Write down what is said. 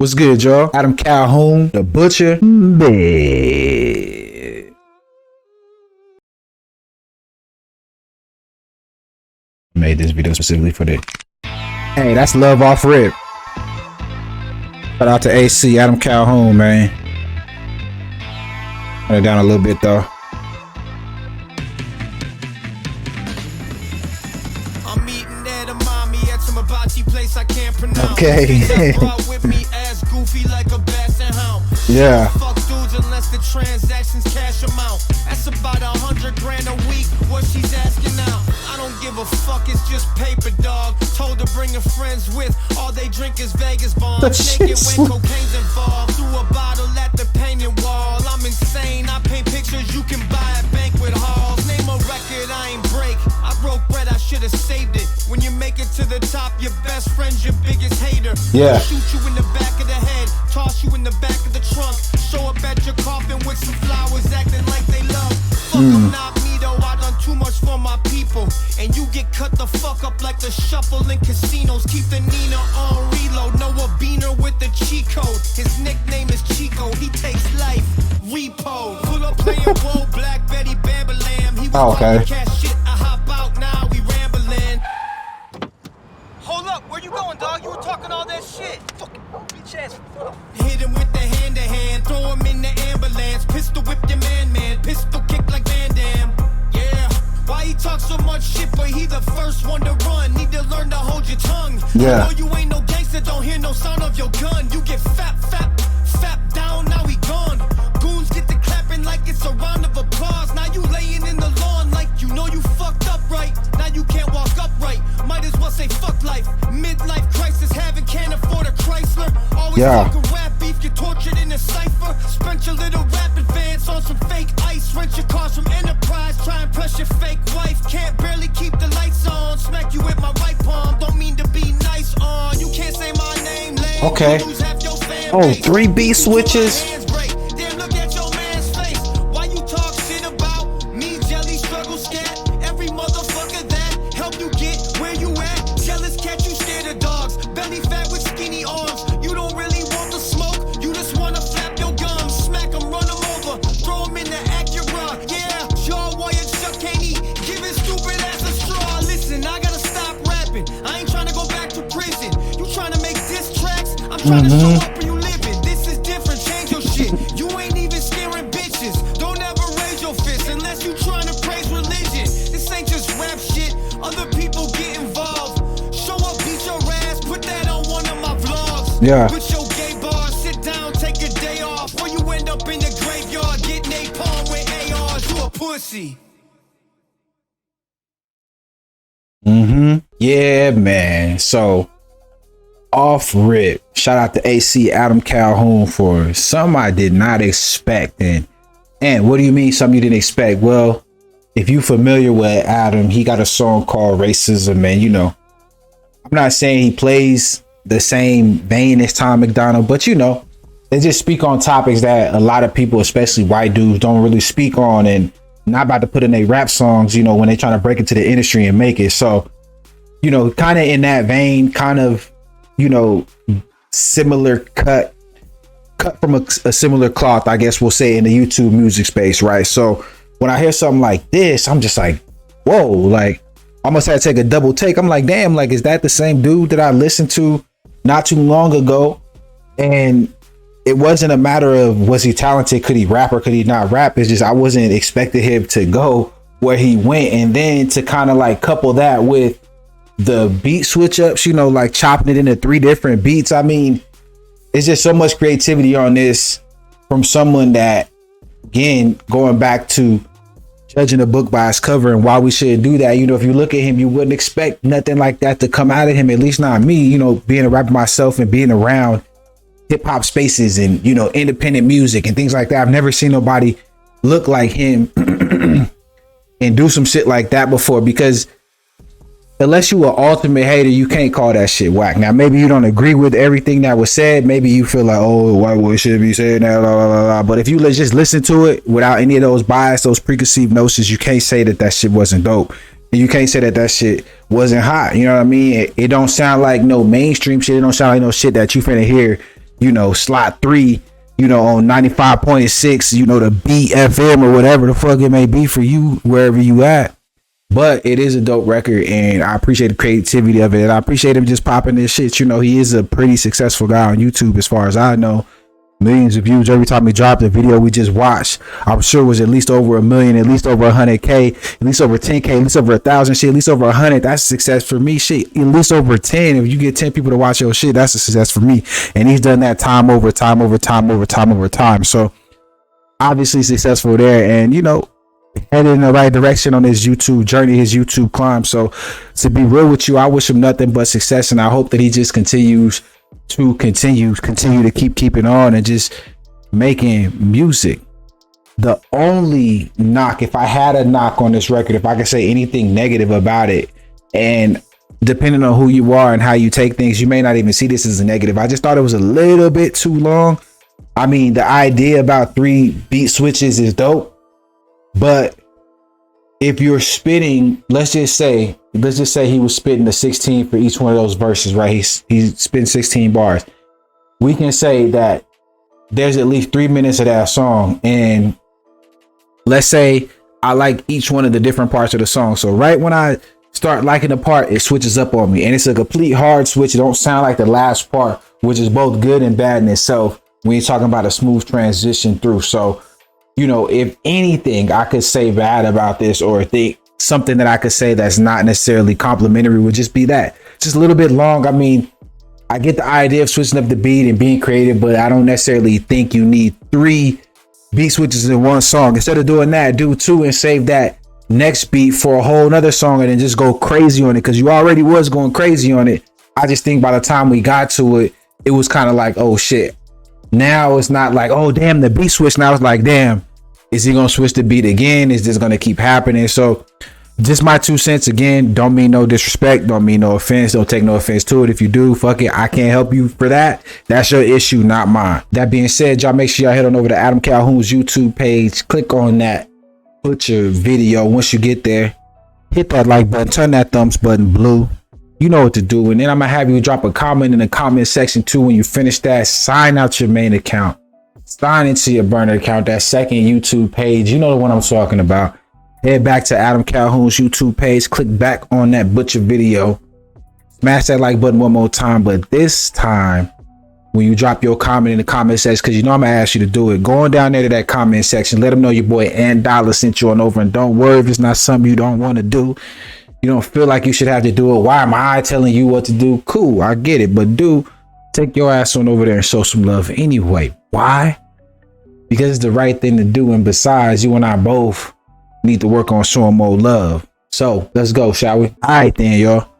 What's good, y'all? Adam Calhoun, the butcher. Made this video specifically for this. Hey, that's love off rip. Shout out to AC, Adam Calhoun, man. Turn it down a little bit though. I'm eating at a mommy at some hibachi place I can't pronounce. Okay. Yeah. Fuck dudes unless the transactions cash amount. That's about 100 grand a week. What she's asking now. I don't give a fuck, it's just paper, dog. Told to bring her friends with. All they drink is Vegas bombs. Naked when cocaine's involved. Threw a bottle at the painted wall. I'm insane. I paint pictures you can buy at banquet halls. Name a record I ain't break. I broke bread, I should have saved it. When you make it to the top, your best friend's your biggest hater. Yeah. Shoot you in the back of the head. Toss you in the back of the trunk. Show up at your coffin with some flowers, acting like they love. Fuck them, not me though. I done too much for my people, and you get cut the fuck up like the shuffle in casinos. Keep the Nina on reload. Know a beaner with the cheat code. His nickname is Chico. He takes life repo. Pull up playing Whoa, Black Betty Bambalam. He was talking cash shit. I hop out now. We rambling. Hold up, where you going, dog? You were talking all that shit. Fucking bitch ass. Hit him with the hand to hand, throw him in the ambulance. Pistol whip your man, pistol kick like Van Damme. Yeah, why he talk so much shit, but he the first one to run. Need to learn to hold your tongue. Yeah. I know you ain't no gangster, don't hear no sound of your gun. You get fap down, now he gone. Goons get to clapping like it's a round of applause. Now you laying in the lawn like you know you fucked up right. Now you can't walk upright. Might as well say fuck life. Midlife crisis, having can't afford a Chrysler. Always talking rap beef, get tortured in a cipher. Spent your little rap advance on some fake ice. Rent your cars from Enterprise, try and press your fake wife. Can't barely keep the lights on. Smack you with my right palm, don't mean to be nice on. You can't say my name, lame. Okay. Oh, 3 beat switches. Damn, look at your man's face. Why you talk shit about me, jelly, struggle, scat? Every motherfucker that help you get where you at. Jealous cat, you scared of dogs. Belly fat with skinny arms. You don't really want the smoke. You just wanna flap your gums. Smack them, run them over. Throw them in the Acura. Yeah, jaw wired shut, can't eat. Give his stupid ass a straw. Listen, I gotta stop rapping. I ain't trying to go back to prison. You trying to make diss tracks? I'm trying to show up where you living. This is different, change your shit. You ain't even scaring bitches. Don't ever raise your fist unless you trying to praise religion. This ain't just rap shit. Other people get involved. Show up, beat your ass, put that on one of my vlogs. Yeah. With your gay bar, sit down, take a day off. Or you end up in the graveyard, get napalm with ARs. You a pussy. Yeah, man. So off rip, shout out to AC Adam Calhoun for something I did not expect. And what do you mean something you didn't expect? Well, if you familiar with Adam, he got a song called Racism, and you know, I'm not saying he plays the same vein as Tom McDonald, but you know, they just speak on topics that a lot of people, especially white dudes, don't really speak on, and not about to put in their rap songs, you know, when they trying to break into the industry and make it. So, you know, kind of in that vein, kind of, you know, similar cut from a similar cloth, I guess we'll say, in the YouTube music space, right? So when I hear something like this, I'm just like, whoa, like I almost had to take a double take. I'm like, damn, like, is that the same dude that I listened to not too long ago? And it wasn't a matter of was he talented, could he rap or could he not rap? It's just I wasn't expecting him to go where he went, and then to kind of like couple that with the beat switch ups, you know, like chopping it into 3 different beats. I mean, it's just so much creativity on this from someone that, again, going back to judging a book by its cover and why we shouldn't do that. You know, if you look at him, you wouldn't expect nothing like that to come out of him, at least not me, you know, being a rapper myself and being around hip hop spaces and, you know, independent music and things like that. I've never seen nobody look like him and do some shit like that before, because unless you an ultimate hater, you can't call that shit whack. Now, maybe you don't agree with everything that was said. Maybe you feel like, oh, why would should be saying that, blah, blah, blah, blah. But if you just listen to it without any of those bias, those preconceived notions, you can't say that that shit wasn't dope. And you can't say that that shit wasn't hot. You know what I mean? It don't sound like no mainstream shit. It don't sound like no shit that you finna hear you know, slot 3, you know, on 95.6, you know, the BFM or whatever the fuck it may be for you, wherever you at. But it is a dope record, and I appreciate the creativity of it, and I appreciate him just popping this shit. You know, he is a pretty successful guy on YouTube as far as I know. Millions of views every time he dropped a video we just watched. I'm sure it was at least over 1 million, at least over 100K, at least over 10K, at least over 1,000 shit, at least over 100. That's a success for me. Shit, at least over 10. If you get 10 people to watch your shit, that's a success for me. And he's done that time over time over time over time over time. So obviously successful there, and you know, headed in the right direction on his YouTube journey, his YouTube climb. So to be real with you, I wish him nothing but success, and I hope that he just continues to keep keeping on and just making music. The only knock, if I had a knock on this record, if I could say anything negative about it, and depending on who you are and how you take things, you may not even see this as a negative. I just thought it was a little bit too long. I mean, the idea about 3 beat switches is dope, but if you're spitting, let's just say he was spitting the 16 for each one of those verses, right? He's spitting 16 bars. We can say that there's at least 3 minutes of that song, and let's say I like each one of the different parts of the song. So right when I start liking the part, it switches up on me, and it's a complete hard switch. It don't sound like the last part, which is both good and bad in itself when you're talking about a smooth transition through. So, you know, if anything I could say bad about this, or think something that I could say that's not necessarily complimentary, would just be that just a little bit long. I mean, I get the idea of switching up the beat and being creative, but I don't necessarily think you need 3 beat switches in one song. Instead of doing that, do 2 and save that next beat for a whole nother song, and then just go crazy on it, because you already was going crazy on it. I just think by the time we got to it, it was kind of like, oh shit. Now it's not like, oh damn, the beat switch. Now it's like, damn, is he gonna switch the beat again? Is this gonna keep happening? So just my 2 cents. Again, don't mean no disrespect, don't mean no offense, don't take no offense to it. If you do, fuck it, I can't help you for that. That's your issue, not mine. That being said, y'all make sure y'all head on over to Adam Calhoun's YouTube page, click on that, put your video. Once you get there, hit that like button, turn that thumbs button blue. You know what to do. And then I'm gonna have you drop a comment in the comment section too. When you finish that, sign out your main account, sign into your burner account, that second YouTube page. You know the one I'm talking about. Head back to Adam Calhoun's YouTube page, click back on that butcher video, smash that like button one more time. But this time, when you drop your comment in the comment section, because you know I'm gonna ask you to do it, going down there to that comment section, let them know your boy and Dollar sent you on over. And don't worry if it's not something you don't want to do, you don't feel like you should have to do it. Why am I telling you what to do? Cool, I get it, but take your ass on over there and show some love anyway. Why? Because it's the right thing to do, and besides, you and I both need to work on showing more love. So let's go, shall we? All right then, y'all.